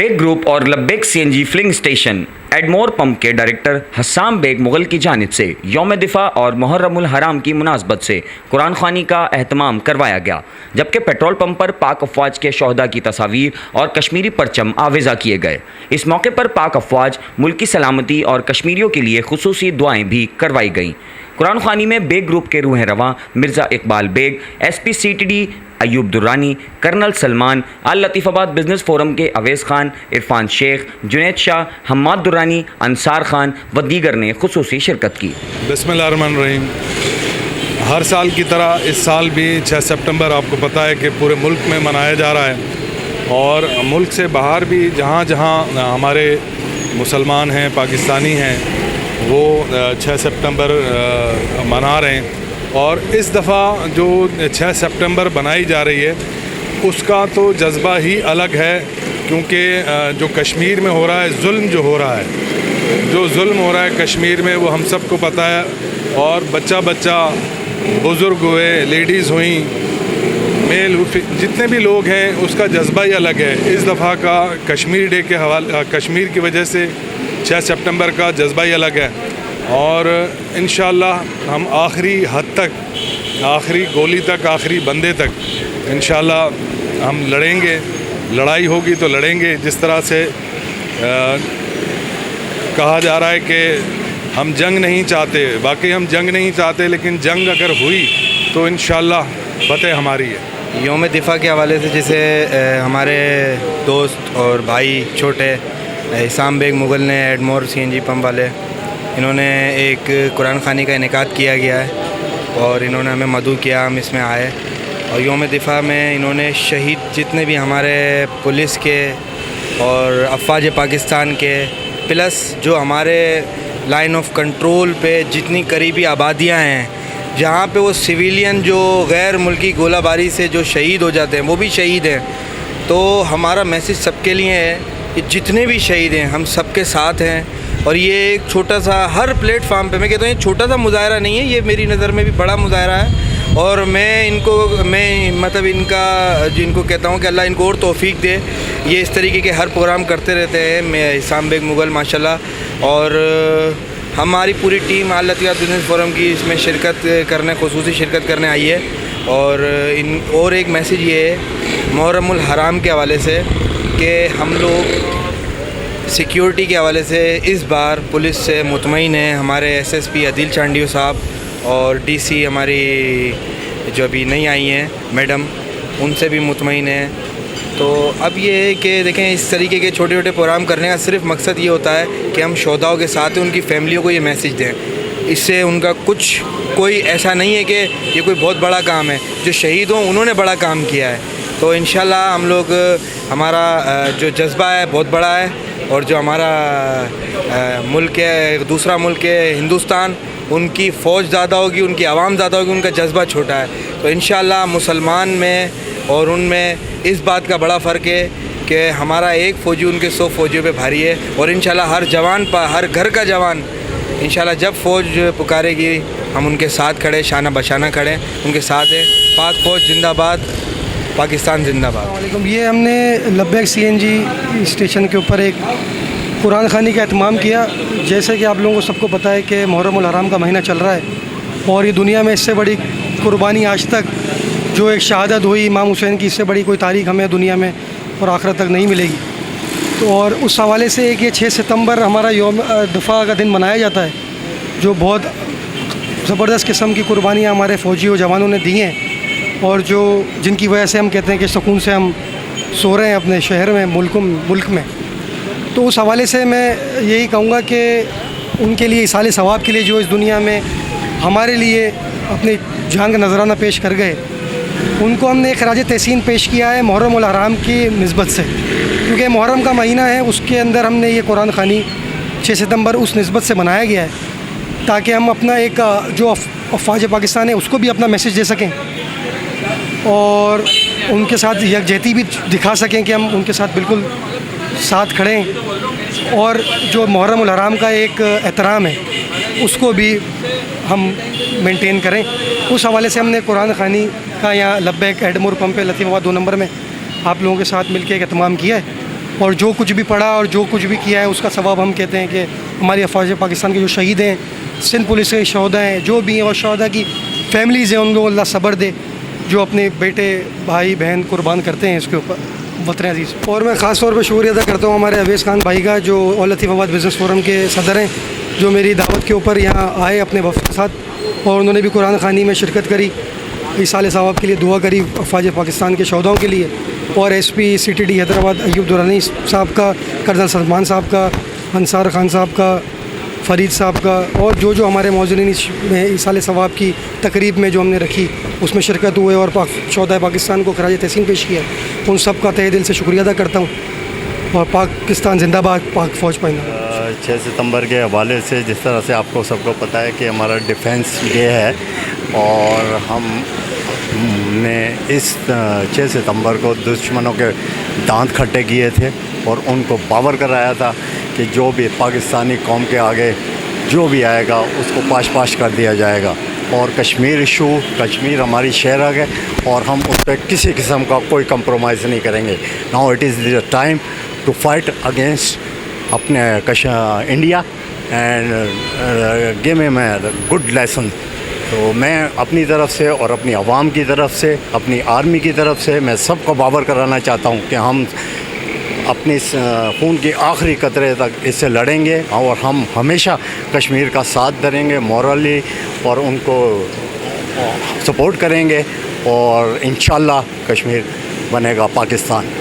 Bag group और लब्बैक CNG filling station एडमोर pump के director हस्साम bag Mughal की जानिब से यौम दिफा और मुहर्रमुल हराम की मुनासबत से कुरान ख़वानी का एहतमाम करवाया गया, जबकि पेट्रोल पंप पर पाक अफवाज के शहदा की तस्वीर और कश्मीरी परचम आवेज़ा किए गए। इस मौके पर पाक अफवाज, मुल्क की सलामती और कश्मीरियों के लिए खुसूसी दुआएँ भी करवाई गईं। कुरान ख़वानी में बेग ग्रुप के रूह रवां Mirza Iqbal Baig, SP CTD Ayub Durrani, colonel Salman, Al Latifabad business forum के अवैस खान, इरफान शेख, जुनैद शाह, हम्माद दुर्रानी, अंसार खान व दीगर ने खुसूसी शिरकत की। बिस्मिल्लाहिर्रहमानिर्रहीम। हर साल की तरह इस साल भी 6 सितंबर आपको पता है कि पूरे मुल्क में मनाया जा रहा है और मुल्क से बाहर भी जहाँ जहाँ हमारे मुसलमान हैं, पाकिस्तानी हैं, वो 6 सितंबर मना रहे हैं। और इस दफ़ा जो 6 सितंबर बनाई जा रही है उसका तो जज्बा ही अलग है, क्योंकि जो कश्मीर में हो रहा है, जुल्म जो हो रहा है, जो जुल्म हो रहा है कश्मीर में, वो हम सबको पता है। और बच्चा बच्चा, बुज़ुर्ग हुए, लेडीज़ हुई, मेल, जितने भी लोग हैं, उसका जज्बा ही अलग है। इस दफ़ा का कश्मीर डे के हवाले, कश्मीर की वजह से 6 सितंबर का जज्बा ही अलग है। और इंशाअल्लाह हम आखिरी हद तक, आखिरी गोली तक, आखिरी बंदे तक इंशाअल्लाह हम लड़ेंगे। लड़ाई होगी तो लड़ेंगे। जिस तरह से कहा जा रहा है कि हम जंग नहीं चाहते, वाकई हम जंग नहीं चाहते, लेकिन जंग अगर हुई तो इंशाअल्लाह फतेह हमारी है। यौम दिफा के हवाले से जैसे हमारे दोस्त और भाई छोटे हस्साम बेग मुगल ने एडमोर CNG पंप वाले, इन्होंने एक कुरान ख़वानी का इनेकाद किया गया है और इन्होंने हमें मदऊ किया, हम इसमें आए। और यौम दिफा में इन्होंने शहीद जितने भी हमारे पुलिस के और अफ़वाज पाकिस्तान के, प्लस जो हमारे लाइन ऑफ कंट्रोल पे जितनी करीबी आबादियां हैं, जहाँ पे वो सिविलियन जो गैर मुल्की गोलाबारी से जो शहीद हो जाते हैं, वो भी शहीद हैं। तो हमारा मैसेज सबके लिए है कि जितने भी शहीद हैं, हम सबके साथ हैं। और ये एक छोटा सा, हर प्लेटफार्म पे मैं कहता हूँ, ये छोटा सा मुजाहरा नहीं है, ये मेरी नज़र में भी बड़ा मुजाहरा है। और मैं मतलब इनको कहता हूँ कि अल्लाह इनको और तौफीक दे। ये इस तरीके के हर प्रोग्राम करते रहते हैं। मैं हस्साम बेग मुगल माशाल्लाह, और हमारी पूरी टीम अल लतीफ़ाबाद बिजनेस फोरम की इसमें खुसूसी शिरकत करने आई है। और एक मैसेज ये है मुहर्रमुल हराम के हवाले से कि हम लोग सिक्योरिटी के हवाले से इस बार पुलिस से मुतमईन हैं। हमारे SSP अदिल चांडियो साहब और DC हमारी जो अभी नई आई हैं मैडम, उनसे भी मुतमईन हैं। तो अब ये है कि देखें, इस तरीके के छोटे छोटे प्रोग्राम करने का सिर्फ मकसद ये होता है कि हम शोधाओं के साथ उनकी फैमिलियों को ये मैसेज दें। इससे उनका कोई ऐसा नहीं है कि ये कोई बहुत बड़ा काम है। जो शहीद हों, उन्होंने बड़ा काम किया है। तो इंशाल्लाह हम लोग, हमारा जो जज्बा है बहुत बड़ा है। और जो हमारा मुल्क है, दूसरा मुल्क है हिंदुस्तान, उनकी फ़ौज ज़्यादा होगी, उनकी आवाम ज़्यादा होगी, उनका जज्बा छोटा है। तो इंशाअल्लाह मुसलमान में और उनमें इस बात का बड़ा फ़र्क है कि हमारा एक फ़ौजी उनके 100 फ़ौजियों पे भारी है। और इंशाअल्लाह हर जवान पर, हर घर का जवान इंशाअल्लाह जब फ़ौज पुकारेगी, हम उनके साथ खड़े, शाना बशाना खड़े उनके साथ हैं। पाक फ़ौज जिंदाबाद, पाकिस्तान जिंदाबाद। ये हमने लब्बैक CNG स्टेशन के ऊपर एक कुरान ख़वानी का एहतमाम किया। जैसे कि आप लोगों को सबको पता है कि मुहर्रमुल हराम का महीना चल रहा है और ये दुनिया में इससे बड़ी कुर्बानी आज तक जो एक शहादत हुई इमाम हुसैन की, इससे बड़ी कोई तारीख़ हमें दुनिया में और आखिरत तक नहीं मिलेगी। तो और उस हवाले से एक ये 6 सितंबर हमारा यौम दिफा का दिन मनाया जाता है, जो बहुत ज़बरदस्त किस्म की कुर्बानियाँ हमारे फ़ौजी और जवानों ने दी हैं और जिनकी वजह से हम कहते हैं कि सुकून से हम सो रहे हैं अपने शहर में, मुल्क में। तो उस हवाले से मैं यही कहूँगा कि उनके लिए, इसाले सवाब के लिए, जो इस दुनिया में हमारे लिए अपनी जान का नजराना पेश कर गए, उनको हमने एक खराज तहसीन पेश किया है मुहर्रमुल हराम की निस्बत से। क्योंकि मुहर्रम का महीना है, उसके अंदर हमने ये कुरान ख़वानी 6 सितंबर उस निस्बत से बनाया गया है ताकि हम अपना एक जो अफ़वाज पाकिस्तान है उसको भी अपना मैसेज दे सकें और उनके साथ यकजहती भी दिखा सकें कि हम उनके साथ बिल्कुल साथ खड़े हैं। और जो मुहर्रमुल हराम का एक एहतराम है उसको भी हम मेंटेन करें। उस हवाले से हमने कुरान ख़वानी का यहाँ लब्बैक एडमोर पंप पे लतीफ़ाबाद 2 नंबर में आप लोगों के साथ मिलकर एक एहतमाम किया है। और जो कुछ भी पढ़ा और जो कुछ भी किया है उसका सवाब हम कहते हैं कि हमारी अफवाज पाकिस्तान के जो शहीद हैं, सिंध पुलिस के शहदा हैं, जो भी हैं, और शहदा की फैमिलीज़ हैं, उनको अल्लाह सब्र दे जो अपने बेटे भाई बहन कुर्बान करते हैं इसके ऊपर वतन अजीज़। और मैं ख़ास तौर पर शुक्रिया अदा करता हूँ हमारे अवैस खान भाई का, जो ऑल लतीफ़ाबाद बिज़नेस फोरम के सदर हैं, जो मेरी दावत के ऊपर यहाँ आए अपने वफ़द के साथ और उन्होंने भी कुरान ख़ानी में शिरकत करी, इसाले सवाब के लिए दुआ करी अफवाज पाकिस्तान के शहदाओं के लिए। और SP CTD हैदराबाद अयूब दुरानी साहब का, कर्नल सलमान साहब का, अंसार खान साहब का, फ़रीद साहब का, और जो जो हमारे मौजूदीन में इसाले सवाब की तकरीब में जो हमने रखी उसमें शिरकत हुए और शहदाए पाकिस्तान को खराज तहसीन पेश किया, उन सब का तहे दिल से शुक्रिया अदा करता हूँ। और पाकिस्तान जिंदाबाद, पाक फ़ौज पाइंदा। 6 सितंबर के हवाले से जिस तरह से आपको सबको पता है कि हमारा डिफेंस डे है और हमने इस 6 सितंबर को दुश्मनों के दांत खट्टे किए थे और उनको बावर कराया था कि जो भी पाकिस्तानी कौम के आगे जो भी आएगा उसको पाश पाश कर दिया जाएगा। और कश्मीर इशू, कश्मीर हमारी शहर है और हम उस पर किसी किस्म का कोई कंप्रोमाइज़ नहीं करेंगे। Now it is the time to fight against अपने India and give him good lesson. तो मैं अपनी तरफ से और अपनी आवाम की तरफ से, अपनी आर्मी की तरफ से मैं सबको बावर कराना चाहता हूँ कि हम अपनी खून की आखिरी कतरे तक इससे लड़ेंगे और हम हमेशा कश्मीर का साथ देंगे मॉरली और उनको सपोर्ट करेंगे और इंशाल्लाह कश्मीर बनेगा पाकिस्तान।